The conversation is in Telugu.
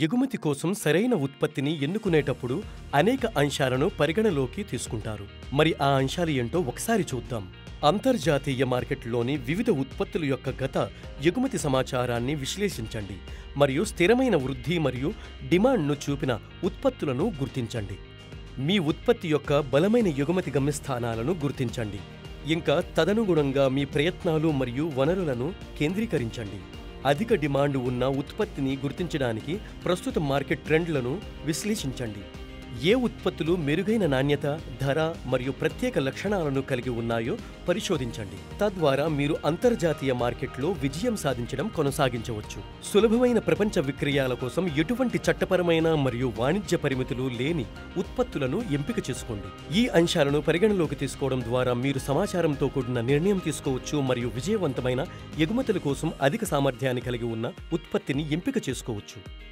ఎగుమతి కోసం సరైన ఉత్పత్తిని ఎన్నుకునేటప్పుడు అనేక అంశాలను పరిగణలోకి తీసుకుంటారు. మరి ఆ అంశాలు ఏంటో ఒకసారి చూద్దాం. అంతర్జాతీయ మార్కెట్లోని వివిధ ఉత్పత్తుల యొక్క గత ఎగుమతి సమాచారాన్ని విశ్లేషించండి మరియు స్థిరమైన వృద్ధి మరియు డిమాండ్ను చూపిన ఉత్పత్తులను గుర్తించండి. మీ ఉత్పత్తి యొక్క బలమైన ఎగుమతి గమ్యస్థానాలను గుర్తించండి. ఇంకా తదనుగుణంగా మీ ప్రయత్నాలు మరియు వనరులను కేంద్రీకరించండి. అధిక డిమాండ్ ఉన్న ఉత్పత్తిని గుర్తించడానికి ప్రస్తుత మార్కెట్ ట్రెండ్లను విశ్లేషించండి. ఏ ఉత్పత్తులు మెరుగైన నాణ్యత, ధర మరియు ప్రత్యేక లక్షణాలను కలిగి ఉన్నాయో పరిశోధించండి. తద్వారా మీరు అంతర్జాతీయ మార్కెట్లో విజయం సాధించడం కొనసాగించవచ్చు. సులభమైన ప్రపంచ విక్రయాల కోసం ఎటువంటి చట్టపరమైన మరియు వాణిజ్య పరిమితులు లేని ఉత్పత్తులను ఎంపిక చేసుకోండి. ఈ అంశాలను పరిగణలోకి తీసుకోవడం ద్వారా మీరు సమాచారంతో కూడిన నిర్ణయం తీసుకోవచ్చు మరియు విజయవంతమైన ఎగుమతుల కోసం అధిక సామర్థ్యాన్ని కలిగి ఉన్న ఉత్పత్తిని ఎంపిక చేసుకోవచ్చు.